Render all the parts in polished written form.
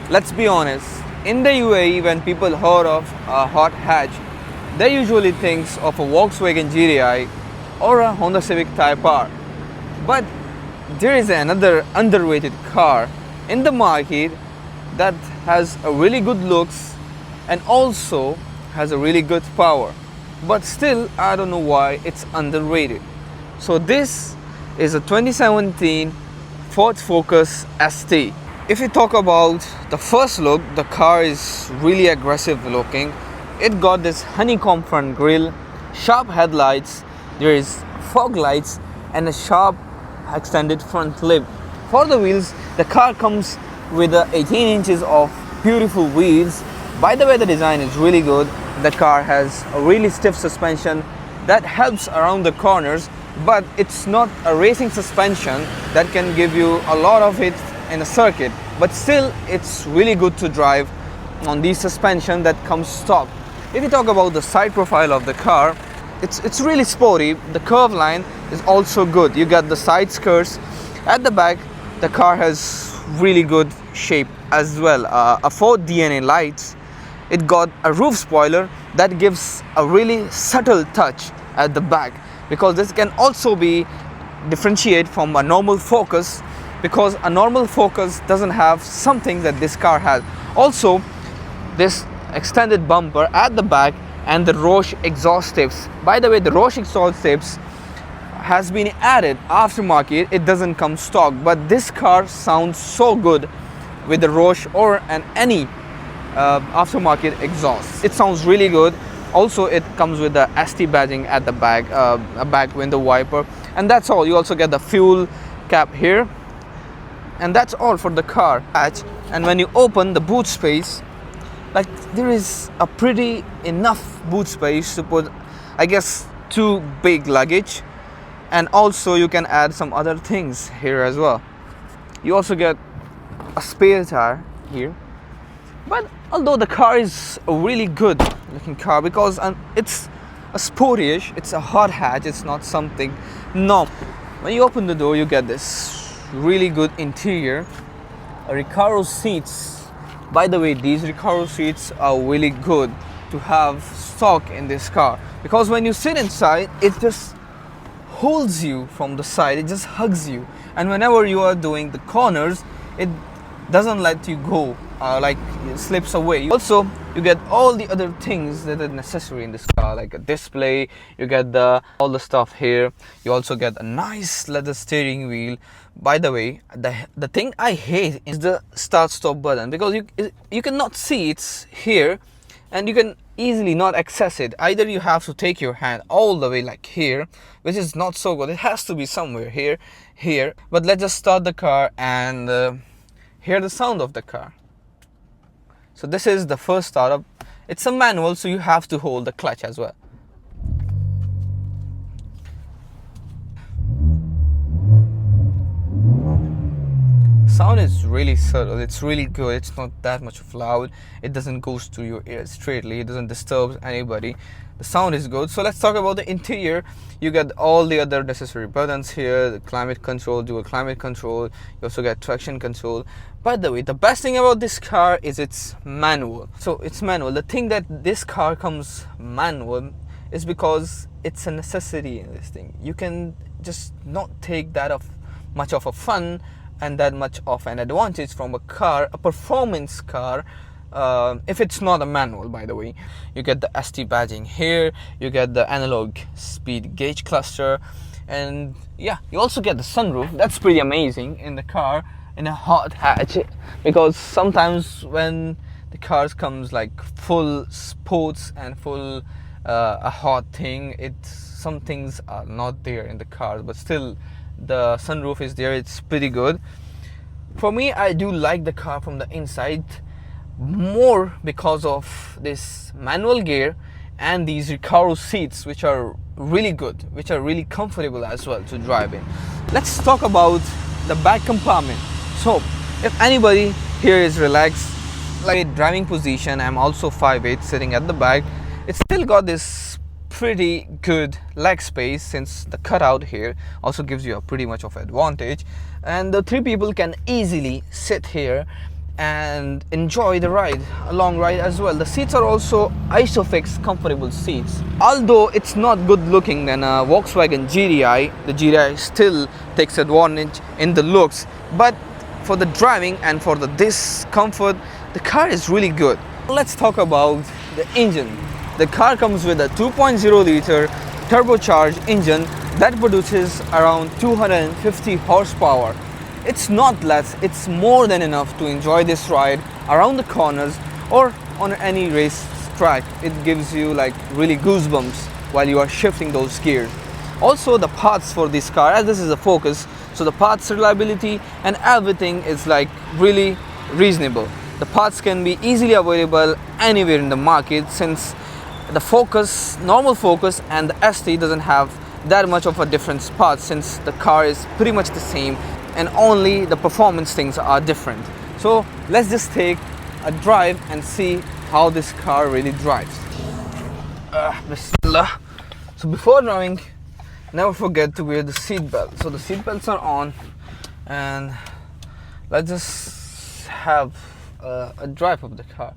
Let's be honest, in the UAE when people heard of a hot hatch, they usually think of a Volkswagen GTI or a Honda Civic Type R. But there is another underrated car in the market that has a really good looks and also has a really good power. But still, I don't know why it's underrated. So this is a 2017 Ford Focus ST. If we talk about the first look, the car is really aggressive looking. It got this honeycomb front grille, sharp headlights, there is fog lights and a sharp extended front lip. For the wheels, the car comes with 18 inches of beautiful wheels. By the way, the design is really good. The car has a really stiff suspension that helps around the corners, but it's not a racing suspension that can give you a lot of it in a circuit, but still it's really good to drive on the suspension that comes stock. If you talk about the side profile of the car, it's really sporty. The curve line is also good. You got the side skirts. At the back, the car has really good shape as well. A Ford DNA lights. It got a roof spoiler that gives a really subtle touch at the back, because this can also be differentiate from a normal Focus, because a normal Focus doesn't have something that this car has. Also, this extended bumper at the back and the Roche exhaust tips. By the way, the Roche exhaust tips has been added aftermarket. It doesn't come stock, but this car sounds so good with the Roche or any aftermarket exhaust. It sounds really good. Also, it comes with the ST badging at the back, a back window wiper, and that's all. You also get the fuel cap here, and that's all for the car hatch. And when you open the boot space, like, there is a pretty enough boot space to put, I guess, 2 big luggage, and also you can add some other things here as well. You also get a spare tire here. But although the car is a really good looking car, because it's a sportyish, it's a hot hatch, it's not something normal. When you open the door, you get this really good interior, a Recaro seats. By the way, these Recaro seats are really good to have stock in this car, because when you sit inside, it just holds you from the side, it just hugs you, and whenever you are doing the corners, it doesn't let you go, like it slips away. Also, you get all the other things that are necessary in this car, like a display. You get all the stuff here. You also get a nice leather steering wheel. By the way, the thing I hate is the start stop button, because you cannot see it's here, and you can easily not access it. Either you have to take your hand all the way like here, which is not so good. It has to be somewhere here. But let's just start the car and hear the sound of the car. So this is the first startup. It's a manual, so you have to hold the clutch as well. Sound is really subtle, it's really good, it's not that much of loud, it doesn't go to your ears straightly, it doesn't disturb anybody. The sound is good. So let's talk about the interior. You get all the other necessary buttons here, the climate control, dual climate control, you also get traction control. By the way, the best thing about this car is it's manual. So it's manual. The thing that this car comes manual is because it's a necessity in this thing. You can just not take that of much of a fun and that much of an advantage from a car, a performance car, if it's not a manual. By the way, you get the ST badging here, you get the analog speed gauge cluster, and yeah, you also get the sunroof. That's pretty amazing in the car in a hot hatch, because sometimes when the cars comes like full sports and full a hot thing, some things are not there in the cars, but still the sunroof is there. It's pretty good. For me, I do like the car from the inside more because of this manual gear and these Recaro seats, which are really good, which are really comfortable as well to drive in. Let's talk about the back compartment. So if anybody here is relaxed, like driving position, I'm also 5'8", sitting at the back. It's still got this pretty good leg space, since the cutout here also gives you a pretty much of advantage, and the 3 people can easily sit here and enjoy the ride, a long ride as well. The seats are also Isofix comfortable seats. Although it's not good looking than a Volkswagen GTI, the GTI still takes advantage in the looks, but for the driving and for this comfort, the car is really good. Let's talk about the engine. The car comes with a 2.0 liter turbocharged engine that produces around 250 horsepower. It's not less, it's more than enough to enjoy this ride around the corners or on any race track. It gives you like really goosebumps while you are shifting those gears. Also the parts for this car, as this is a Focus, so the parts reliability and everything is like really reasonable. The parts can be easily available anywhere in the market, since the Focus, normal Focus and the ST doesn't have that much of a difference parts, since the car is pretty much the same and only the performance things are different. So let's just take a drive and see how this car really drives. Bismillah. So before driving, never forget to wear the seat belt. So the seat belts are on, and let's just have a drive of the car.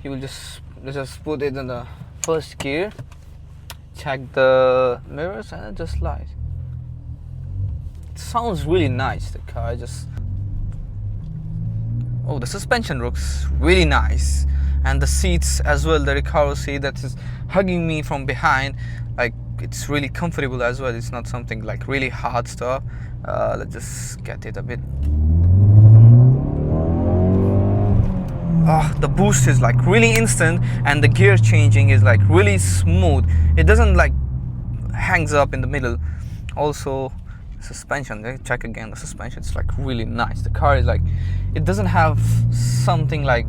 You will just put it in the first gear, check the mirrors, and it just slide. It sounds really nice, the car. Oh, the suspension looks really nice, and the seats as well, the Recaro seat that is hugging me from behind, like it's really comfortable as well. It's not something like really hard stuff. Let's just get it a bit. The boost is like really instant, and the gear changing is like really smooth. It doesn't like hangs up in the middle. Also suspension, check again the suspension, it's like really nice. The car is like, it doesn't have something like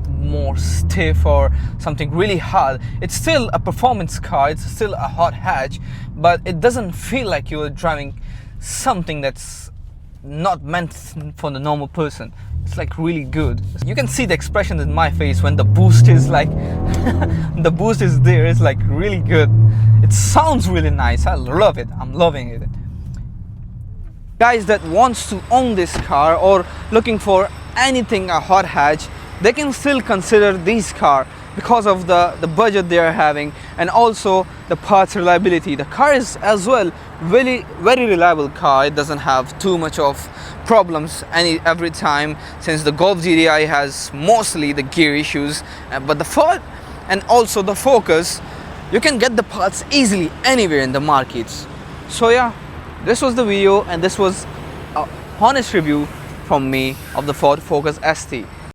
more stiff or something really hard. It's still a performance car, it's still a hot hatch, but it doesn't feel like you're driving something that's not meant for the normal person. It's like really good. You can see the expression in my face when the boost is like the boost is there. It's like really good. It sounds really nice. I love it. I'm loving it. Guys that wants to own this car or looking for anything a hot hatch, they can still consider this car because of the budget they are having, and also the parts reliability. The car is as well very reliable car. It doesn't have too much of problems every time, since the Golf GTI has mostly the gear issues, but the Ford and also the Focus, you can get the parts easily anywhere in the markets. So yeah, this was the video, and this was a honest review from me of the Ford Focus ST.